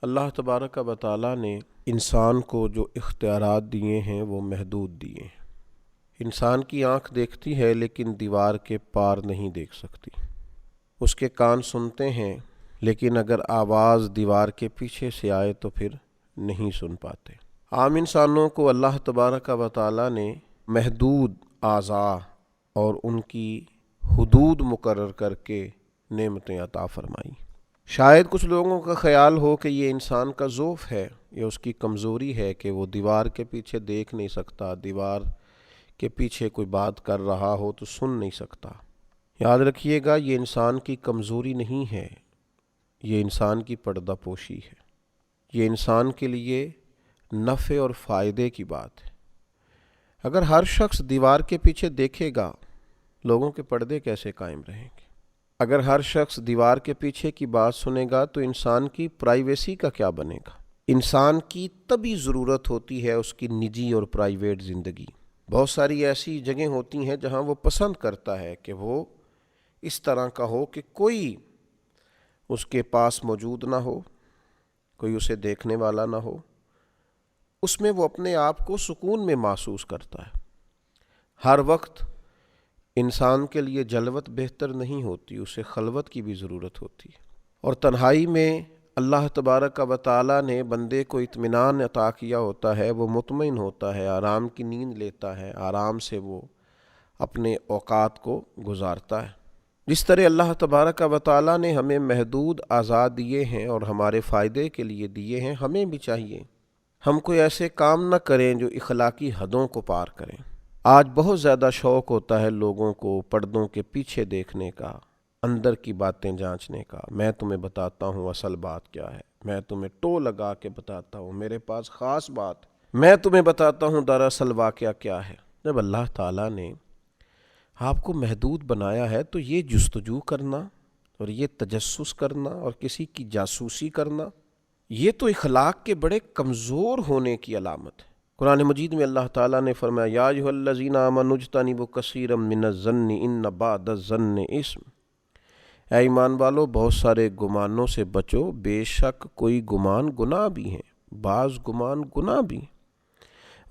اللہ تبارک و تعالیٰ نے انسان کو جو اختیارات دیے ہیں وہ محدود دیے ہیں۔ انسان کی آنکھ دیکھتی ہے لیکن دیوار کے پار نہیں دیکھ سکتی، اس کے کان سنتے ہیں لیکن اگر آواز دیوار کے پیچھے سے آئے تو پھر نہیں سن پاتے۔ عام انسانوں کو اللہ تبارک و تعالیٰ نے محدود اعضاء اور ان کی حدود مقرر کر کے نعمتیں عطا فرمائیں۔ شاید کچھ لوگوں کا خیال ہو کہ یہ انسان کا ضعف ہے، یہ اس کی کمزوری ہے کہ وہ دیوار کے پیچھے دیکھ نہیں سکتا، دیوار کے پیچھے کوئی بات کر رہا ہو تو سن نہیں سکتا۔ یاد رکھیے گا، یہ انسان کی کمزوری نہیں ہے، یہ انسان کی پردہ پوشی ہے، یہ انسان کے لیے نفع اور فائدے کی بات ہے۔ اگر ہر شخص دیوار کے پیچھے دیکھے گا، لوگوں کے پردے کیسے قائم رہیں گے؟ اگر ہر شخص دیوار کے پیچھے کی بات سنے گا تو انسان کی پرائیویسی کا کیا بنے گا؟ انسان کی طبی ضرورت ہوتی ہے اس کی نجی اور پرائیویٹ زندگی۔ بہت ساری ایسی جگہیں ہوتی ہیں جہاں وہ پسند کرتا ہے کہ وہ اس طرح کا ہو کہ کوئی اس کے پاس موجود نہ ہو، کوئی اسے دیکھنے والا نہ ہو، اس میں وہ اپنے آپ کو سکون میں محسوس کرتا ہے۔ ہر وقت انسان کے لیے جلوت بہتر نہیں ہوتی، اسے خلوت کی بھی ضرورت ہوتی ہے، اور تنہائی میں اللہ تبارک و تعالیٰ نے بندے کو اطمینان عطا کیا ہوتا ہے، وہ مطمئن ہوتا ہے، آرام کی نیند لیتا ہے، آرام سے وہ اپنے اوقات کو گزارتا ہے۔ جس طرح اللہ تبارک و تعالیٰ نے ہمیں محدود اعضاء دیے ہیں اور ہمارے فائدے کے لیے دیے ہیں، ہمیں بھی چاہیے ہم کوئی ایسے کام نہ کریں جو اخلاقی حدوں کو پار کریں۔ آج بہت زیادہ شوق ہوتا ہے لوگوں کو پردوں کے پیچھے دیکھنے کا، اندر کی باتیں جانچنے کا۔ میں تمہیں بتاتا ہوں اصل بات کیا ہے، میں تمہیں ٹو لگا کے بتاتا ہوں، میرے پاس خاص بات، میں تمہیں بتاتا ہوں دراصل واقعہ کیا ہے۔ جب اللہ تعالیٰ نے آپ کو محدود بنایا ہے تو یہ جستجو کرنا اور یہ تجسس کرنا اور کسی کی جاسوسی کرنا، یہ تو اخلاق کے بڑے کمزور ہونے کی علامت ہے۔ قرآن مجید میں اللہ تعالیٰ نے فرمایا، یا ایھا الذین آمنوا اجتنبوا کثیرا من الظن ان بعض الظن اثم۔ اے ایمان والو، بہت سارے گمانوں سے بچو، بے شک کوئی گمان گناہ بھی ہیں، بعض گمان گناہ بھی ہیں۔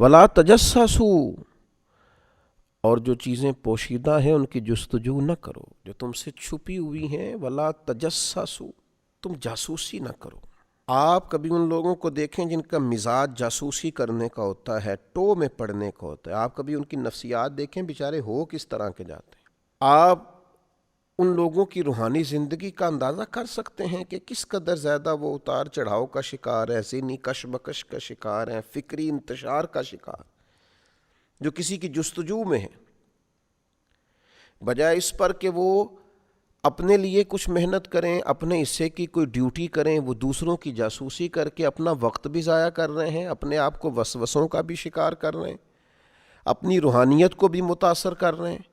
ولا تجسسوا، اور جو چیزیں پوشیدہ ہیں ان کی جستجو نہ کرو، جو تم سے چھپی ہوئی ہیں۔ ولا تجسسوا، تم جاسوسی نہ کرو۔ آپ کبھی ان لوگوں کو دیکھیں جن کا مزاج جاسوسی کرنے کا ہوتا ہے، ٹو میں پڑنے کا ہوتا ہے۔ آپ کبھی ان کی نفسیات دیکھیں، بیچارے ہو کس طرح کے جاتے ہیں۔ آپ ان لوگوں کی روحانی زندگی کا اندازہ کر سکتے ہیں کہ کس قدر زیادہ وہ اتار چڑھاؤ کا شکار ہے، ذہنی کشمکش کا شکار ہیں، فکری انتشار کا شکار، جو کسی کی جستجو میں ہے، بجائے اس پر کہ وہ اپنے لیے کچھ محنت کریں، اپنے حصے کی کوئی ڈیوٹی کریں، وہ دوسروں کی جاسوسی کر کے اپنا وقت بھی ضائع کر رہے ہیں، اپنے آپ کو وسوسوں کا بھی شکار کر رہے ہیں، اپنی روحانیت کو بھی متاثر کر رہے ہیں،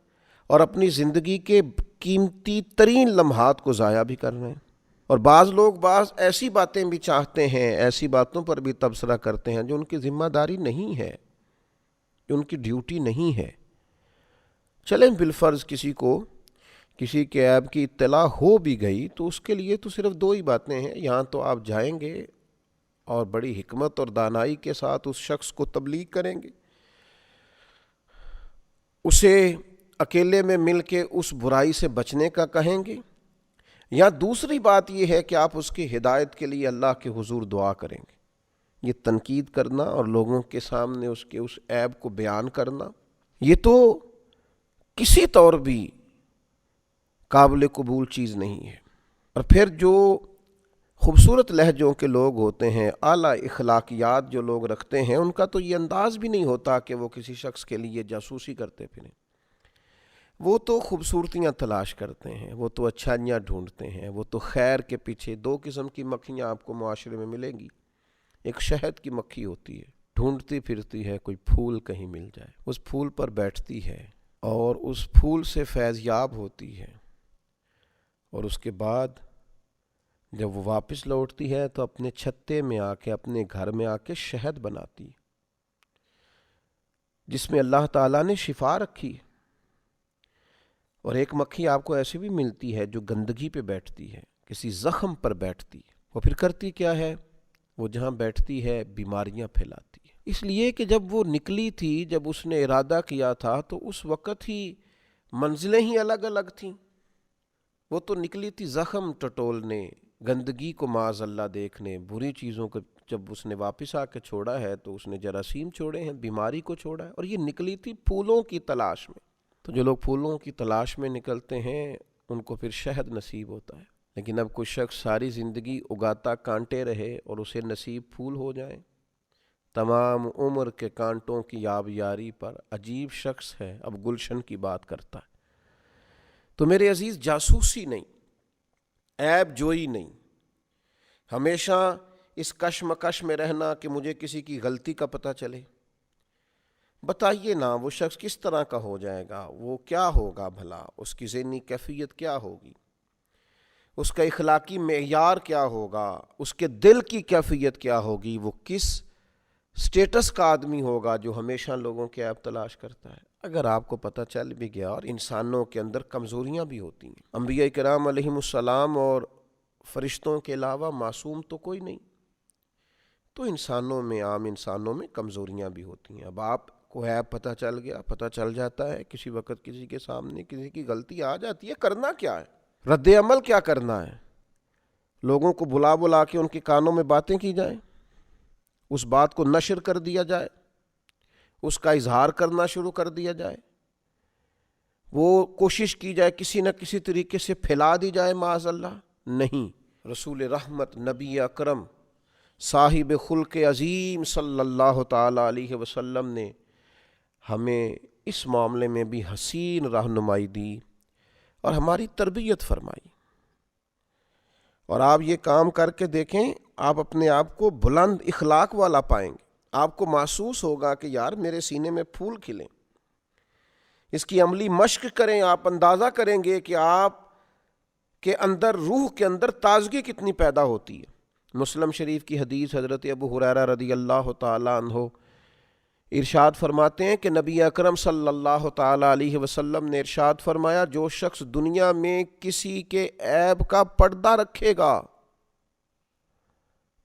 اور اپنی زندگی کے قیمتی ترین لمحات کو ضائع بھی کر رہے ہیں۔ اور بعض لوگ بعض ایسی باتیں بھی چاہتے ہیں، ایسی باتوں پر بھی تبصرہ کرتے ہیں جو ان کی ذمہ داری نہیں ہے، جو ان کی ڈیوٹی نہیں ہے۔ چلیں بالفرض کسی کے عیب کی اطلاع ہو بھی گئی تو اس کے لیے تو صرف دو ہی باتیں ہیں، یہاں تو آپ جائیں گے اور بڑی حکمت اور دانائی کے ساتھ اس شخص کو تبلیغ کریں گے، اسے اکیلے میں مل کے اس برائی سے بچنے کا کہیں گے، یا دوسری بات یہ ہے کہ آپ اس کی ہدایت کے لیے اللہ کے حضور دعا کریں گے۔ یہ تنقید کرنا اور لوگوں کے سامنے اس کے اس عیب کو بیان کرنا، یہ تو کسی طور بھی قابل قبول چیز نہیں ہے۔ اور پھر جو خوبصورت لہجوں کے لوگ ہوتے ہیں، اعلیٰ اخلاقیات جو لوگ رکھتے ہیں، ان کا تو یہ انداز بھی نہیں ہوتا کہ وہ کسی شخص کے لیے جاسوسی کرتے پھریں۔ وہ تو خوبصورتیاں تلاش کرتے ہیں، وہ تو اچھائیاں ڈھونڈتے ہیں، وہ تو خیر کے پیچھے۔ دو قسم کی مکھیاں آپ کو معاشرے میں ملیں گی، ایک شہد کی مکھی ہوتی ہے، ڈھونڈتی پھرتی ہے کوئی پھول کہیں مل جائے، اس پھول پر بیٹھتی ہے اور اس پھول سے فیض یاب ہوتی ہے، اور اس کے بعد جب وہ واپس لوٹتی ہے تو اپنے چھتے میں آ کے، اپنے گھر میں آ کے شہد بناتی ہے، جس میں اللہ تعالیٰ نے شفا رکھی ہے۔ اور ایک مکھی آپ کو ایسی بھی ملتی ہے جو گندگی پہ بیٹھتی ہے، کسی زخم پر بیٹھتی ہے، وہ پھر کرتی کیا ہے؟ وہ جہاں بیٹھتی ہے بیماریاں پھیلاتی ہے، اس لیے کہ جب وہ نکلی تھی، جب اس نے ارادہ کیا تھا تو اس وقت ہی منزلیں ہی الگ الگ تھیں۔ وہ تو نکلی تھی زخم ٹٹولنے، گندگی کو معاذ اللہ دیکھنے، بری چیزوں کو۔ جب اس نے واپس آ کے چھوڑا ہے تو اس نے جراثیم چھوڑے ہیں، بیماری کو چھوڑا ہے، اور یہ نکلی تھی پھولوں کی تلاش میں۔ تو جو لوگ پھولوں کی تلاش میں نکلتے ہیں ان کو پھر شہد نصیب ہوتا ہے، لیکن اب کوئی شخص ساری زندگی اگاتا کانٹے رہے اور اسے نصیب پھول ہو جائیں، تمام عمر کے کانٹوں کی آبیاری پر عجیب شخص ہے، اب گلشن کی بات کرتا ہے۔ تو میرے عزیز، جاسوسی نہیں، عیب جوئی نہیں، ہمیشہ اس کشمکش میں رہنا کہ مجھے کسی کی غلطی کا پتہ چلے۔ بتائیے نا وہ شخص کس طرح کا ہو جائے گا، وہ کیا ہوگا بھلا، اس کی ذہنی کیفیت کیا ہوگی، اس کا اخلاقی معیار کیا ہوگا، اس کے دل کی کیفیت کیا ہوگی، وہ کس سٹیٹس کا آدمی ہوگا جو ہمیشہ لوگوں کے عیب تلاش کرتا ہے۔ اگر آپ کو پتہ چل بھی گیا، اور انسانوں کے اندر کمزوریاں بھی ہوتی ہیں، انبیاء کرام علیہم السلام اور فرشتوں کے علاوہ معصوم تو کوئی نہیں، تو انسانوں میں، عام انسانوں میں کمزوریاں بھی ہوتی ہیں۔ اب آپ کو عیب پتہ چل گیا، پتہ چل جاتا ہے، کسی وقت کسی کے سامنے کسی کی غلطی آ جاتی ہے، کرنا کیا ہے، رد عمل کیا کرنا ہے؟ لوگوں کو بلا بلا کے ان کے کانوں میں باتیں کی جائیں، اس بات کو نشر کر دیا جائے، اس کا اظہار کرنا شروع کر دیا جائے، وہ کوشش کی جائے کسی نہ کسی طریقے سے پھیلا دی جائے، معاذ اللہ؟ نہیں۔ رسول رحمت نبی اکرم صاحب خلق عظیم صلی اللہ تعالی علیہ وسلم نے ہمیں اس معاملے میں بھی حسین رہنمائی دی اور ہماری تربیت فرمائی۔ اور آپ یہ کام کر کے دیکھیں، آپ اپنے آپ کو بلند اخلاق والا پائیں گے، آپ کو محسوس ہوگا کہ یار میرے سینے میں پھول کھلیں۔ اس کی عملی مشق کریں، آپ اندازہ کریں گے کہ آپ کے اندر، روح کے اندر تازگی کتنی پیدا ہوتی ہے۔ مسلم شریف کی حدیث، حضرت ابو ہریرہ رضی اللہ تعالی عنہ ارشاد فرماتے ہیں کہ نبی اکرم صلی اللہ تعالی علیہ وسلم نے ارشاد فرمایا، جو شخص دنیا میں کسی کے عیب کا پردہ رکھے گا،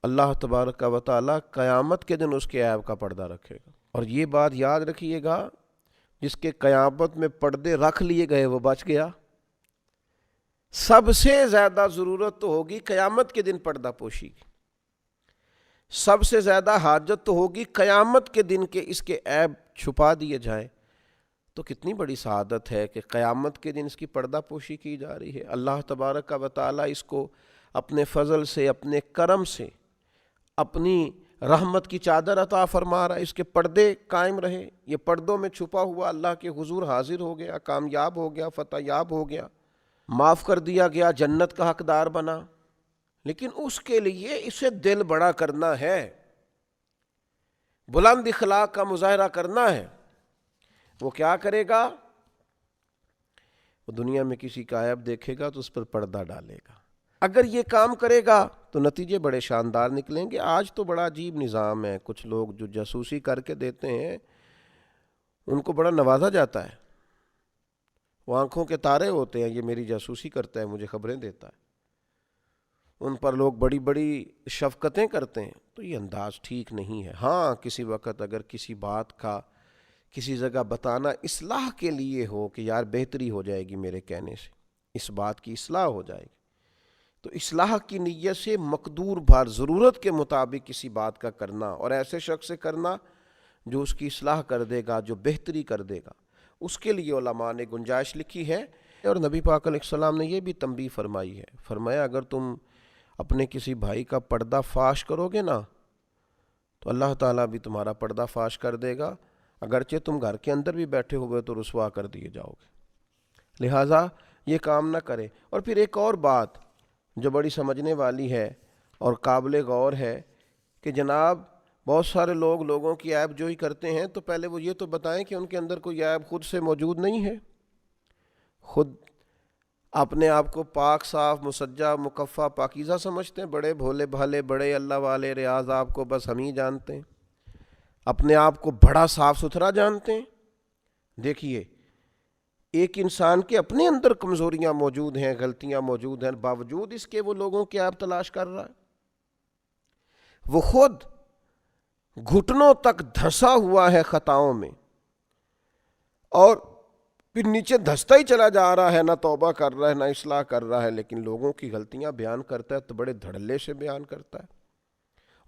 اللہ تبارک و تعالی قیامت کے دن اس کے عیب کا پردہ رکھے گا۔ اور یہ بات یاد رکھیے گا، جس کے قیامت میں پردے رکھ لیے گئے وہ بچ گیا۔ سب سے زیادہ ضرورت تو ہوگی قیامت کے دن پردہ پوشی کی، سب سے زیادہ حاجت تو ہوگی قیامت کے دن کے اس کے عیب چھپا دیے جائیں۔ تو کتنی بڑی سعادت ہے کہ قیامت کے دن اس کی پردہ پوشی کی جا رہی ہے۔ اللہ تبارک و تعالی اس کو اپنے فضل سے، اپنے کرم سے، اپنی رحمت کی چادر عطا فرما رہا ہے، اس کے پردے قائم رہے۔ یہ پردوں میں چھپا ہوا اللہ کے حضور حاضر ہو گیا، کامیاب ہو گیا، فتح یاب ہو گیا، معاف کر دیا گیا، جنت کا حقدار بنا۔ لیکن اس کے لیے اسے دل بڑا کرنا ہے، بلند اخلاق کا مظاہرہ کرنا ہے۔ وہ کیا کرے گا؟ وہ دنیا میں کسی کا عیب دیکھے گا تو اس پر پردہ ڈالے گا۔ اگر یہ کام کرے گا تو نتیجے بڑے شاندار نکلیں گے۔ آج تو بڑا عجیب نظام ہے، کچھ لوگ جو جاسوسی کر کے دیتے ہیں ان کو بڑا نوازا جاتا ہے، وہ آنکھوں کے تارے ہوتے ہیں، یہ میری جاسوسی کرتا ہے، مجھے خبریں دیتا ہے، ان پر لوگ بڑی بڑی شفقتیں کرتے ہیں۔ تو یہ انداز ٹھیک نہیں ہے۔ ہاں، کسی وقت اگر کسی بات کا کسی جگہ بتانا اصلاح کے لیے ہو کہ یار بہتری ہو جائے گی میرے کہنے سے، اس بات کی اصلاح ہو جائے گی، تو اصلاح کی نیت سے مقدور بھر ضرورت کے مطابق کسی بات کا کرنا، اور ایسے شخص سے کرنا جو اس کی اصلاح کر دے گا، جو بہتری کر دے گا، اس کے لیے علماء نے گنجائش لکھی ہے۔ اور نبی پاک علیہ السلام نے یہ بھی تنبیہ فرمائی ہے، فرمایا اگر تم اپنے کسی بھائی کا پردہ فاش کرو گے نا تو اللہ تعالیٰ بھی تمہارا پردہ فاش کر دے گا، اگرچہ تم گھر کے اندر بھی بیٹھے ہوئے تو رسوا کر دیے جاؤ گے۔ لہٰذا یہ کام نہ کرے۔ اور پھر ایک اور بات جو بڑی سمجھنے والی ہے اور قابل غور ہے کہ جناب بہت سارے لوگ لوگوں کی عیب جوئی کرتے ہیں، تو پہلے وہ یہ تو بتائیں کہ ان کے اندر کوئی عیب خود سے موجود نہیں ہے، خود اپنے آپ کو پاک، صاف، مسجع، مکفّا، پاکیزہ سمجھتے ہیں، بڑے بھولے بھالے، بڑے اللہ والے، ریاض آپ کو بس ہم ہی جانتے ہیں، اپنے آپ کو بڑا صاف ستھرا جانتے ہیں۔ دیکھیے، ایک انسان کے اپنے اندر کمزوریاں موجود ہیں، غلطیاں موجود ہیں، باوجود اس کے وہ لوگوں کے عیب تلاش کر رہا ہے۔ وہ خود گھٹنوں تک دھنسا ہوا ہے خطاؤں میں، اور پھر نیچے دھستا ہی چلا جا رہا ہے، نہ توبہ کر رہا ہے نہ اصلاح کر رہا ہے، لیکن لوگوں کی غلطیاں بیان کرتا ہے تو بڑے دھڑلے سے بیان کرتا ہے۔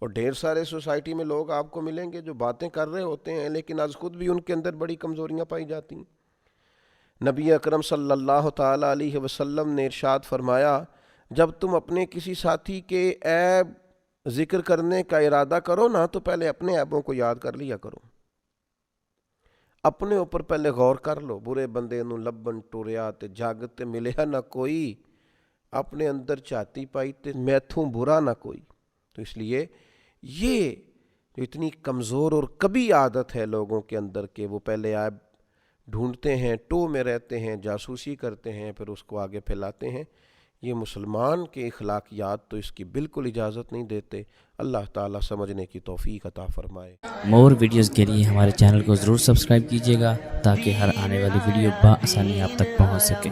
اور ڈھیر سارے سوسائٹی میں لوگ آپ کو ملیں گے جو باتیں کر رہے ہوتے ہیں لیکن آج خود بھی ان کے اندر بڑی کمزوریاں پائی جاتی ہیں۔ نبی اکرم صلی اللہ تعالیٰ علیہ وسلم نے ارشاد فرمایا، جب تم اپنے کسی ساتھی کے عیب ذکر کرنے کا ارادہ کرو نا تو پہلے اپنے عیبوں کو یاد کر لیا کرو، اپنے اوپر پہلے غور کر لو۔ برے بندے نو لبن ٹوریا تے جاگت ملیا نہ کوئی، اپنے اندر چاہتی پائی تے میتھوں برا نہ کوئی۔ تو اس لیے یہ جو اتنی کمزور اور کبھی عادت ہے لوگوں کے اندر کہ وہ پہلے عیب ڈھونڈتے ہیں، ٹو میں رہتے ہیں، جاسوسی کرتے ہیں، پھر اس کو آگے پھیلاتے ہیں، یہ مسلمان کے اخلاقیات تو اس کی بالکل اجازت نہیں دیتے۔ اللہ تعالیٰ سمجھنے کی توفیق عطا فرمائے۔ مور ویڈیوز کے لیے ہمارے چینل کو ضرور سبسکرائب کیجیے گا تاکہ ہر آنے والی ویڈیو بآسانی آپ تک پہنچ سکے۔